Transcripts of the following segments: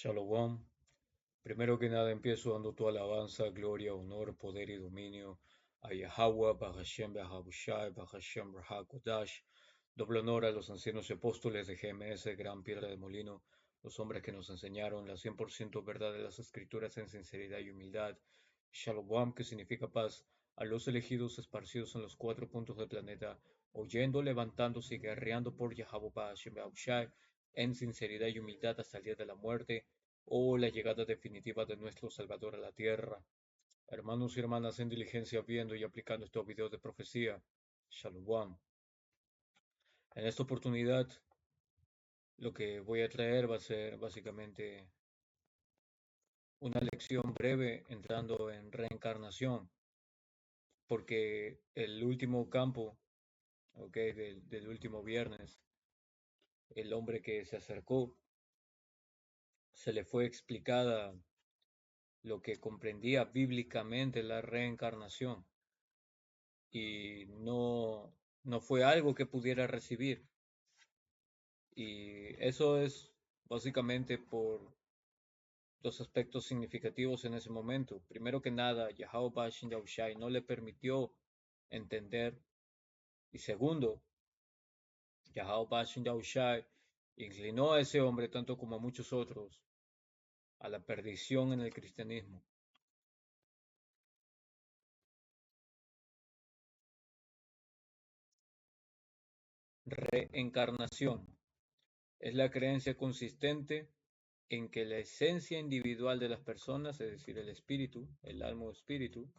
Shalom. Primero que nada empiezo dando tu alabanza, gloria, honor, poder y dominio a Yahweh, Bahashem, Bahabushai, Bahashem, Rahakodash. Doble honor a los ancianos y apóstoles de GMS, Gran Piedra de Molino, los hombres que nos enseñaron la 100% verdad de las Escrituras en sinceridad y humildad. Shalom, que significa paz, a los elegidos esparcidos en los cuatro puntos del planeta, oyendo, levantándose y guerreando por Yahweh, Bahashem, Bahabushai, en sinceridad y humildad hasta el día de la muerte o la llegada definitiva de nuestro Salvador a la tierra. Hermanos y hermanas en diligencia viendo y aplicando estos videos de profecía. Shalom. En esta oportunidad lo que voy a traer va a ser básicamente una lección breve entrando en reencarnación, porque el último campo, del último viernes, el hombre que se acercó, se le fue explicada lo que comprendía bíblicamente la reencarnación y no fue algo que pudiera recibir. Y eso es básicamente por dos aspectos significativos en ese momento. Primero que nada, Yahweh Bashin Yahushai no le permitió entender. Y segundo, Yahweh Bashin Yahushai inclinó a ese hombre, tanto como a muchos otros, a la perdición en el cristianismo. Reencarnación es la creencia consistente en que la esencia individual de las personas, es decir, el espíritu, el alma o espíritu,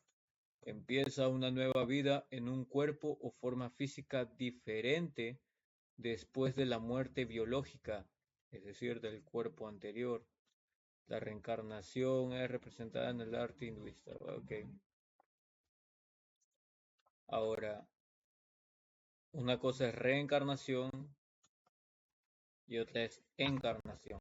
empieza una nueva vida en un cuerpo o forma física diferente después de la muerte biológica, es decir, del cuerpo anterior. La reencarnación es representada en el arte hinduista. Okay. Ahora, una cosa es reencarnación y otra es encarnación.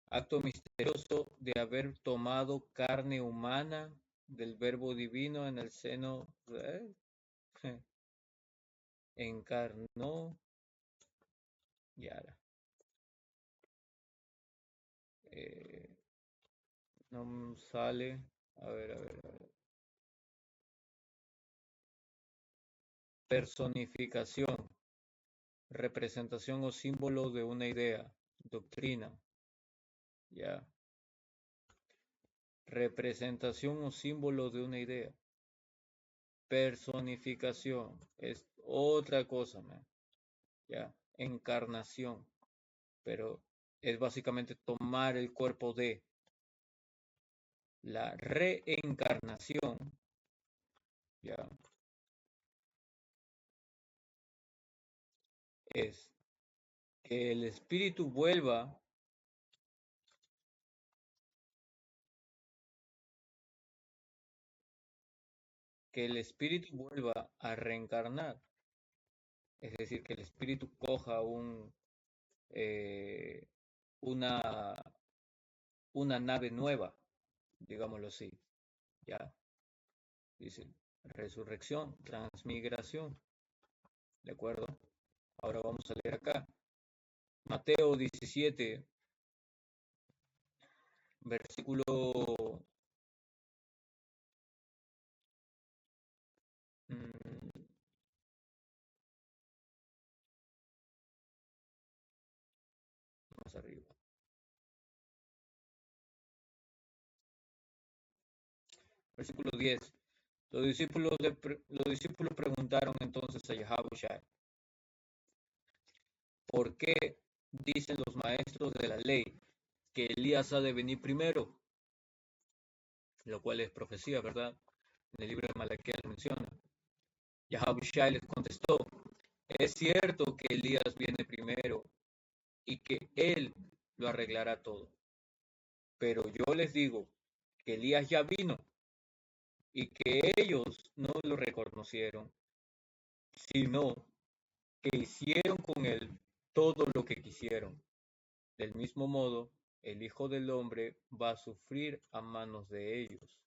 Acto misterioso de haber tomado carne humana del verbo divino en el seno, encarnó, Yara. Eh, no sale, a ver. Personificación, representación o símbolo de una idea, doctrina, ya. Representación o símbolo de una idea. Personificación es otra cosa, man. Ya. Encarnación, pero es básicamente tomar el cuerpo de. La reencarnación, ya, es que el espíritu vuelva, a reencarnar. Es decir, que el espíritu coja eh, una, una nave nueva, digámoslo así. Ya, dice resurrección, transmigración. ¿De acuerdo? Ahora vamos a leer acá. Mateo 17, versículo mm, más arriba. Versículo 10. Los discípulos preguntaron entonces a Yahushua, ¿por qué dicen los maestros de la ley que Elías ha de venir primero? Lo cual es profecía, ¿verdad? En el libro de Malaquías menciona. Yahushua les contestó, es cierto que Elías viene primero y que él lo arreglará todo. Pero yo les digo que Elías ya vino y que ellos no lo reconocieron, sino que hicieron con él todo lo que quisieron. Del mismo modo, el Hijo del Hombre va a sufrir a manos de ellos.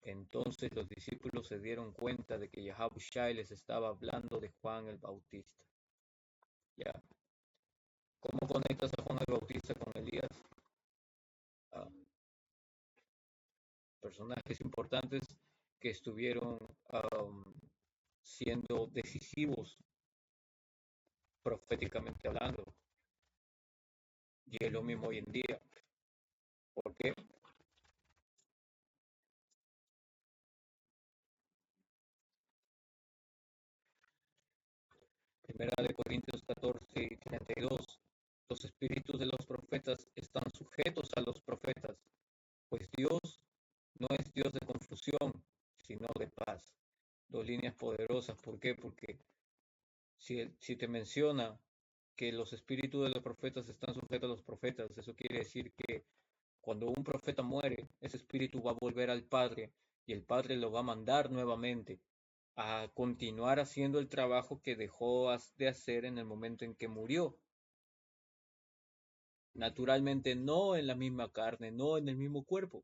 Entonces los discípulos se dieron cuenta de que Yahushua les estaba hablando de Juan el Bautista. Ya. Como conectas a Juan el Bautista con Elías? Ah, personajes importantes que estuvieron um, siendo decisivos proféticamente hablando. Y es lo mismo hoy en día. ¿Por qué? Primera de Corintios 14 y 32. Los espíritus de los profetas están sujetos a los profetas, pues Dios no es Dios de confusión, sino de paz. Dos líneas poderosas. ¿Por qué? Porque si te menciona que los espíritus de los profetas están sujetos a los profetas, eso quiere decir que cuando un profeta muere, ese espíritu va a volver al Padre y el Padre lo va a mandar nuevamente a continuar haciendo el trabajo que dejó de hacer en el momento en que murió. Naturalmente no en la misma carne, no en el mismo cuerpo,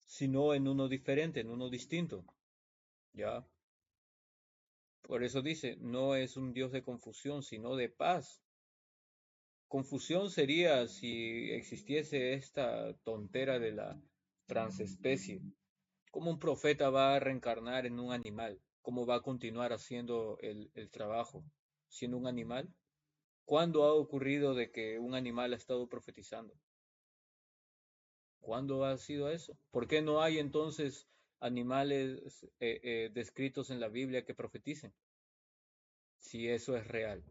sino en uno diferente, en uno distinto. ¿Ya? Por eso dice, no es un Dios de confusión, sino de paz. Confusión sería si existiese esta tontera de la transespecie. ¿Cómo un profeta va a reencarnar en un animal? ¿Cómo va a continuar haciendo el trabajo siendo un animal? ¿Cuándo ha ocurrido de que un animal ha estado profetizando? ¿Cuándo ha sido eso? ¿Por qué no hay entonces animales descritos en la Biblia que profeticen? Si eso es real,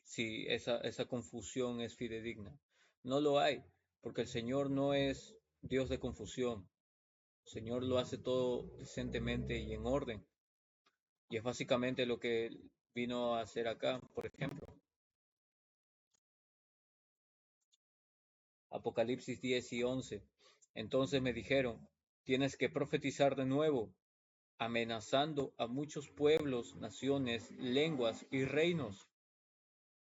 si esa confusión es fidedigna. No lo hay, porque el Señor no es Dios de confusión. El Señor lo hace todo decentemente y en orden. Y es básicamente lo que vino a hacer acá, por ejemplo. Apocalipsis 10 y 11. Entonces me dijeron, tienes que profetizar de nuevo, amenazando a muchos pueblos, naciones, lenguas y reinos.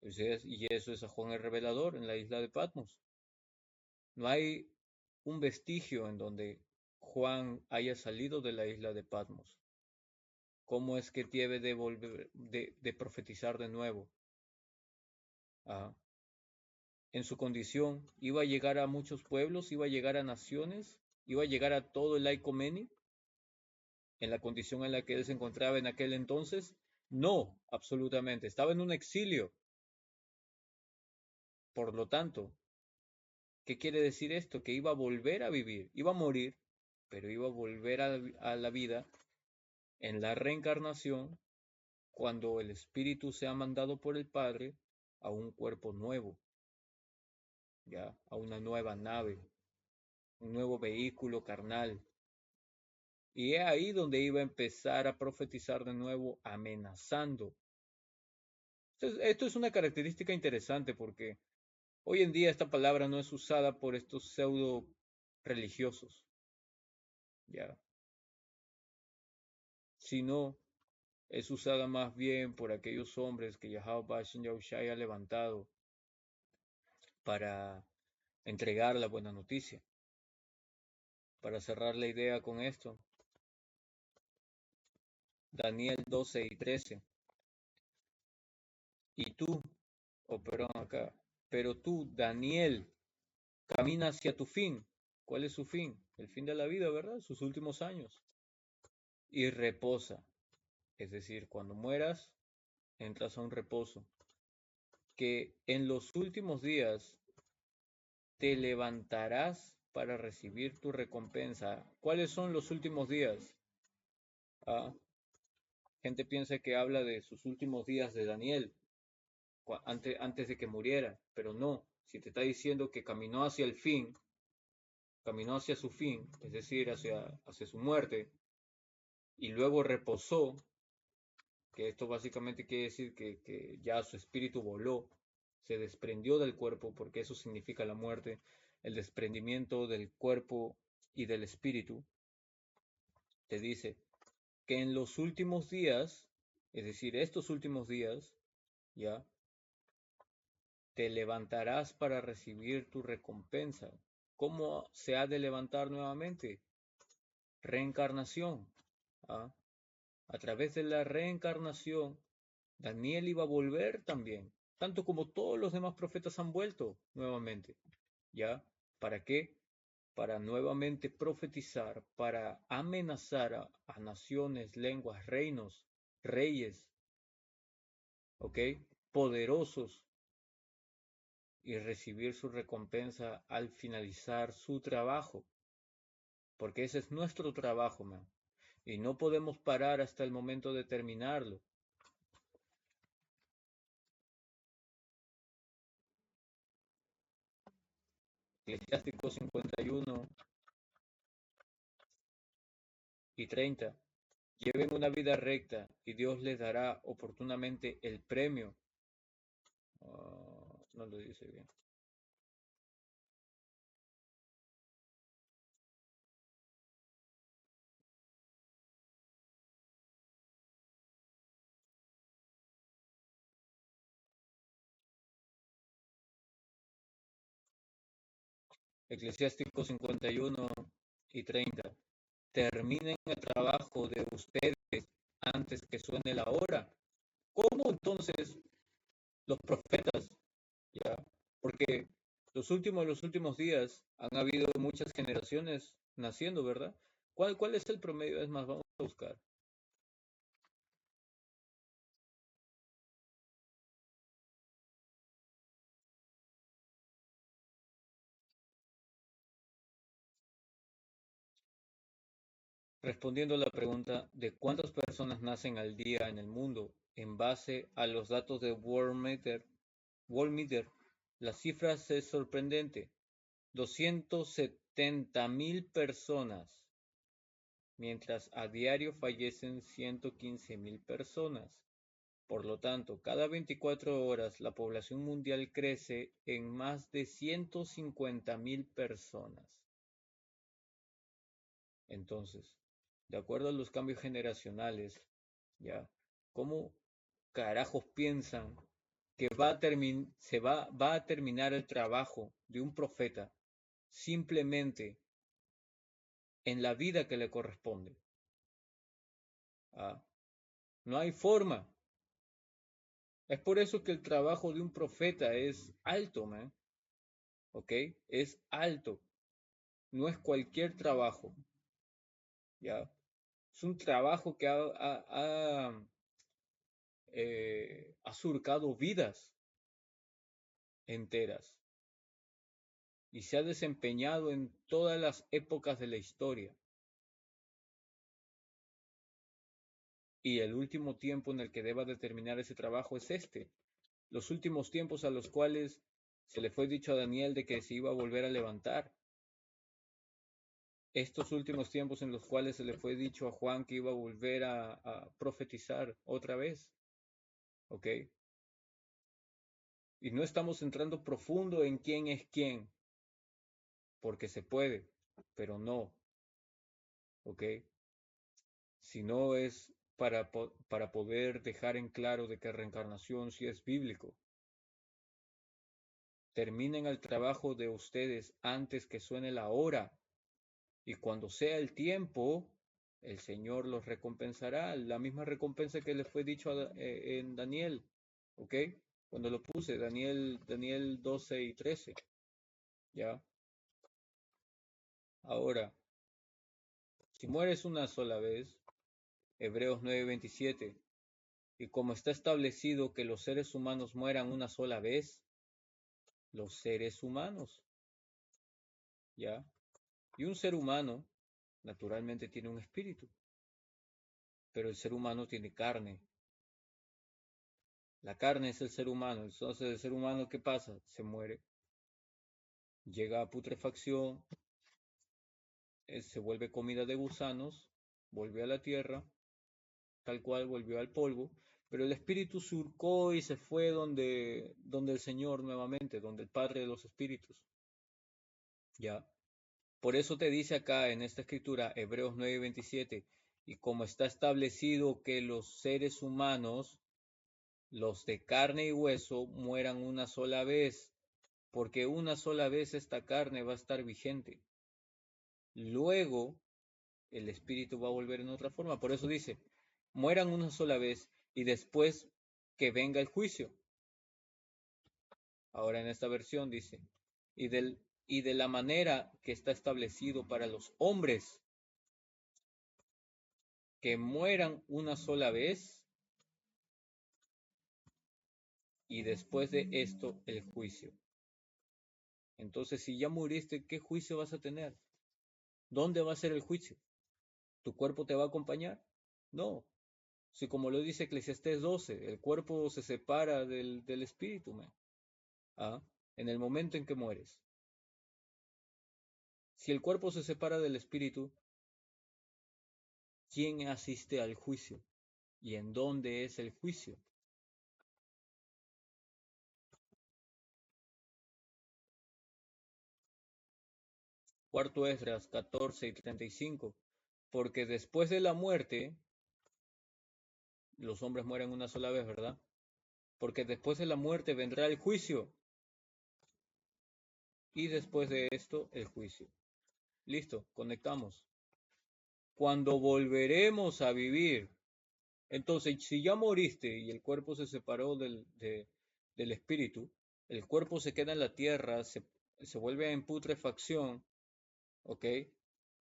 Y eso es a Juan el Revelador en la isla de Patmos. No hay un vestigio en donde Juan haya salido de la isla de Patmos. ¿Cómo es que debe de volver de profetizar de nuevo? Ah, en su condición, iba a llegar a muchos pueblos, iba a llegar a naciones, iba a llegar a todo el Icomeni, en la condición en la que él se encontraba en aquel entonces. No, absolutamente, estaba en un exilio. Por lo tanto, ¿qué quiere decir esto? Que iba a volver a vivir, iba a morir, pero iba a volver a la vida en la reencarnación cuando el espíritu sea mandado por el Padre a un cuerpo nuevo, ya, a una nueva nave, un nuevo vehículo carnal. Y es ahí donde iba a empezar a profetizar de nuevo, amenazando. Esto es una característica interesante porque hoy en día esta palabra no es usada por estos pseudo religiosos, ya, sino es usada más bien por aquellos hombres que Yahweh Bashem Yahushai ha levantado para entregar la buena noticia. Para cerrar la idea con esto, Daniel 12 y 13. Y tú, perdón acá, pero tú, Daniel, camina hacia tu fin. ¿Cuál es su fin? El fin de la vida, ¿verdad? Sus últimos años. Y reposa. Es decir, cuando mueras, entras a un reposo. Que en los últimos días te levantarás para recibir tu recompensa. ¿Cuáles son los últimos días? Ah, gente piensa que habla de sus últimos días de Daniel, antes de que muriera, pero no. Si te está diciendo que caminó hacia el fin, caminó hacia su fin, es decir, hacia su muerte, y luego reposó, que esto básicamente quiere decir que ya su espíritu voló, se desprendió del cuerpo, porque eso significa la muerte, el desprendimiento del cuerpo y del espíritu, te dice que en los últimos días, es decir, estos últimos días, ya, te levantarás para recibir tu recompensa. ¿Cómo se ha de levantar nuevamente? Reencarnación. ¿Ah? A través de la reencarnación, Daniel iba a volver también, tanto como todos los demás profetas han vuelto nuevamente. ¿Ya? ¿Para qué? Para nuevamente profetizar, para amenazar a naciones, lenguas, reinos, reyes, ¿ok? Poderosos y recibir su recompensa al finalizar su trabajo, porque ese es nuestro trabajo, man. Y no podemos parar hasta el momento de terminarlo. Eclesiástico 51:30. Lleven una vida recta y Dios les dará oportunamente el premio. No lo dice bien. Eclesiástico 51:30. Terminen el trabajo de ustedes antes que suene la hora. ¿Cómo entonces los profetas? ¿Ya? Porque los últimos días han habido muchas generaciones naciendo, ¿verdad? ¿Cuál es el promedio? Es más, vamos a buscar. Respondiendo a la pregunta de cuántas personas nacen al día en el mundo, en base a los datos de World Meter, la cifra es sorprendente. 270.000 personas, mientras a diario fallecen 115.000 personas. Por lo tanto, cada 24 horas la población mundial crece en más de 150.000 personas. Entonces, de acuerdo a los cambios generacionales, ¿ya? ¿Cómo carajos piensan que va a terminar el trabajo de un profeta simplemente en la vida que le corresponde? Ah, no hay forma. Es por eso que el trabajo de un profeta es alto, man. ¿Ok? Es alto. No es cualquier trabajo, ¿ya? Es un trabajo que ha surcado vidas enteras y se ha desempeñado en todas las épocas de la historia. Y el último tiempo en el que deba determinar ese trabajo es este. Los últimos tiempos a los cuales se le fue dicho a Daniel de que se iba a volver a levantar. Estos últimos tiempos en los cuales se le fue dicho a Juan que iba a volver a profetizar otra vez. ¿Ok? Y no estamos entrando profundo en quién es quién, porque se puede, pero no. ¿Ok? Sino es para poder dejar en claro de que reencarnación sí es bíblico. Terminen el trabajo de ustedes antes que suene la hora, y cuando sea el tiempo, el Señor los recompensará, la misma recompensa que les fue dicho en Daniel, ¿ok? Cuando lo puse, Daniel 12:13, ¿ya? Ahora, si mueres una sola vez, Hebreos 9:27, y como está establecido que los seres humanos mueran una sola vez, los seres humanos, ¿ya? Y un ser humano, naturalmente, tiene un espíritu, pero el ser humano tiene carne. La carne es el ser humano, entonces el ser humano, ¿qué pasa? Se muere, llega a putrefacción, se vuelve comida de gusanos, vuelve a la tierra, tal cual volvió al polvo, pero el espíritu surcó y se fue donde el Señor nuevamente, donde el Padre de los Espíritus, ¿ya? Por eso te dice acá en esta escritura, Hebreos 9:27, y como está establecido que los seres humanos, los de carne y hueso, mueran una sola vez, porque una sola vez esta carne va a estar vigente. Luego el espíritu va a volver en otra forma. Por eso dice, mueran una sola vez y después que venga el juicio. Ahora en esta versión dice, y, y de la manera que está establecido para los hombres que mueran una sola vez y después de esto el juicio. Entonces, si ya muriste, ¿qué juicio vas a tener? ¿Dónde va a ser el juicio? ¿Tu cuerpo te va a acompañar? No. Si como lo dice Eclesiastés 12, el cuerpo se separa del espíritu, man. ¿Ah? En el momento en que mueres. Si el cuerpo se separa del espíritu, ¿quién asiste al juicio? ¿Y en dónde es el juicio? Cuarto Esdras 14 y 35. Porque después de la muerte, los hombres mueren una sola vez, ¿verdad? Porque después de la muerte vendrá el juicio. Y después de esto, el juicio. Listo, conectamos. Cuando volveremos a vivir. Entonces, si ya moriste y el cuerpo se separó del espíritu, el cuerpo se queda en la tierra, se vuelve en putrefacción, ¿ok?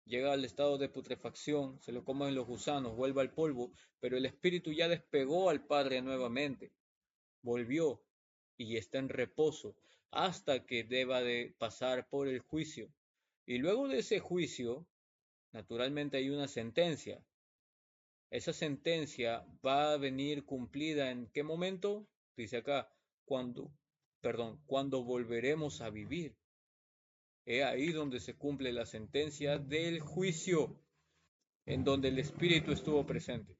Llega al estado de putrefacción, se lo comen los gusanos, vuelve al polvo, pero el espíritu ya despegó al Padre nuevamente, volvió y está en reposo hasta que deba de pasar por el juicio. Y luego de ese juicio, naturalmente hay una sentencia. Esa sentencia va a venir cumplida en qué momento? Dice acá, cuando, cuando volveremos a vivir. He ahí donde se cumple la sentencia del juicio, en donde el Espíritu estuvo presente.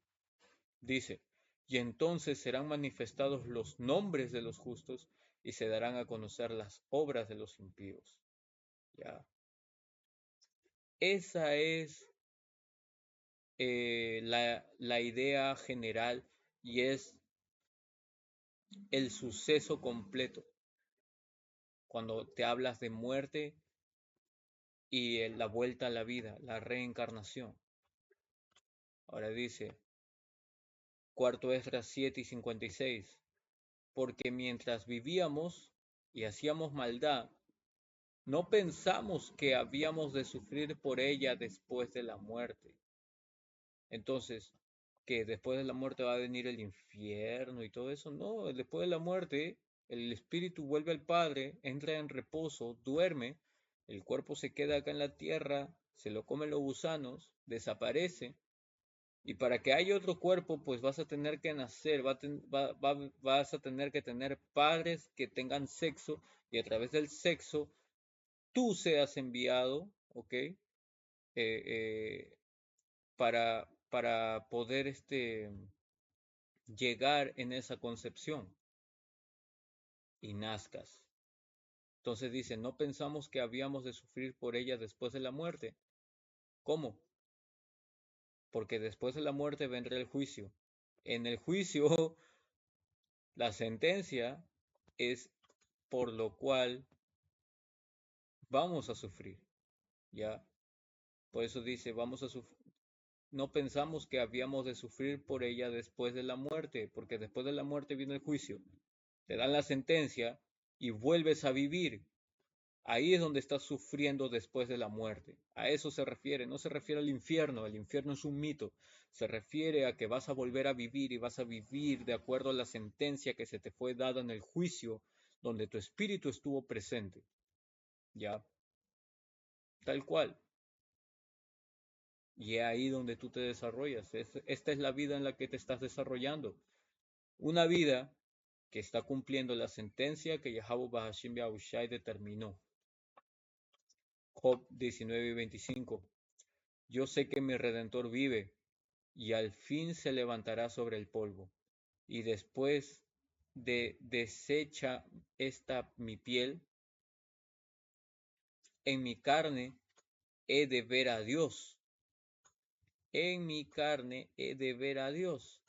Dice, y entonces serán manifestados los nombres de los justos y se darán a conocer las obras de los impíos. Ya. Esa es la idea general y es el suceso completo. Cuando te hablas de muerte y la vuelta a la vida, la reencarnación. Ahora dice, cuarto Esdras 7 y 56, porque mientras vivíamos y hacíamos maldad, no pensamos que habíamos de sufrir por ella después de la muerte. Entonces, que después de la muerte va a venir el infierno y todo eso. No, después de la muerte, el espíritu vuelve al Padre, entra en reposo, duerme, el cuerpo se queda acá en la tierra, se lo comen los gusanos, desaparece. Y para que haya otro cuerpo, pues vas a tener que nacer, vas a tener que tener padres que tengan sexo y a través del sexo tú seas enviado, ¿ok? Para poder llegar en esa concepción y nazcas. Entonces dice, no pensamos que habíamos de sufrir por ella después de la muerte. ¿Cómo? Porque después de la muerte vendrá el juicio. En el juicio, la sentencia es por lo cual vamos a sufrir, ¿ya? Por eso dice, vamos a sufrir. No pensamos que habíamos de sufrir por ella después de la muerte, porque después de la muerte viene el juicio. Te dan la sentencia y vuelves a vivir. Ahí es donde estás sufriendo después de la muerte. A eso se refiere, no se refiere al infierno. El infierno es un mito. Se refiere a que vas a volver a vivir y vas a vivir de acuerdo a la sentencia que se te fue dada en el juicio, donde tu espíritu estuvo presente. ¿Ya? Tal cual. Y es ahí donde tú te desarrollas. Esta es la vida en la que te estás desarrollando. Una vida que está cumpliendo la sentencia que Yahweh Bahashim Yahushai determinó. Job 19 y 25. Yo sé que mi Redentor vive y al fin se levantará sobre el polvo. Y después de deshecha esta mi piel, en mi carne he de ver a Dios. En mi carne he de ver a Dios.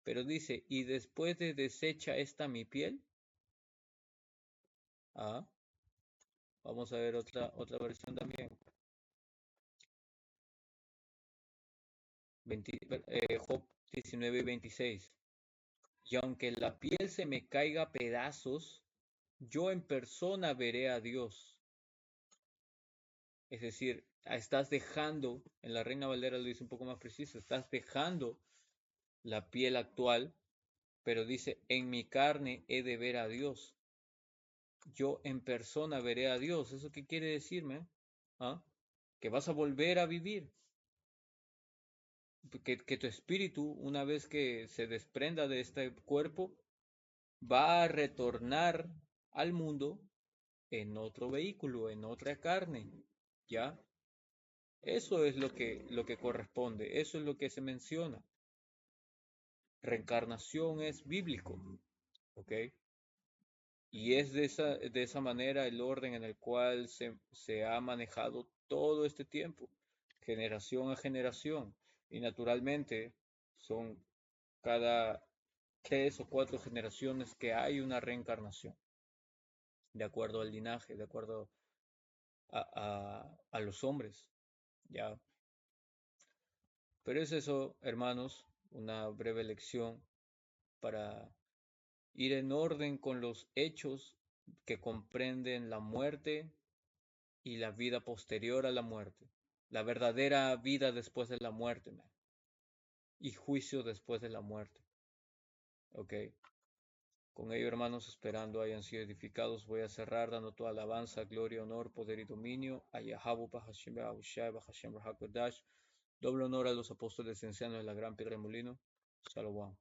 Pero dice, y después de deshecha esta mi piel, ah, vamos a ver otra versión también. Job 19 y 26. Y aunque la piel se me caiga a pedazos, yo en persona veré a Dios. Es decir, estás dejando, en la Reina Valera lo dice un poco más preciso, estás dejando la piel actual, pero dice, en mi carne he de ver a Dios. Yo en persona veré a Dios. ¿Eso qué quiere decirme? ¿Ah? Que vas a volver a vivir. Que tu espíritu, una vez que se desprenda de este cuerpo, va a retornar al mundo en otro vehículo, en otra carne. ¿Ya? Eso es lo que corresponde, eso es lo que se menciona. Reencarnación es bíblico, ¿ok? Y es de esa manera el orden en el cual se ha manejado todo este tiempo, generación a generación. Y naturalmente son cada 3 o 4 generaciones que hay una reencarnación, de acuerdo al linaje, de acuerdo a los hombres, ¿ya? Pero es eso, hermanos, una breve lección para ir en orden con los hechos que comprenden la muerte y la vida posterior a la muerte, la verdadera vida después de la muerte, man, y juicio después de la muerte. Ok, con ello, hermanos, esperando hayan sido edificados, voy a cerrar dando toda alabanza, gloria, honor, poder y dominio a Yahabu, Bahashem, Bahushai, Bahashem, Rahakodash, doble honor a los apóstoles ancianos de la gran piedra de molino. Shalom.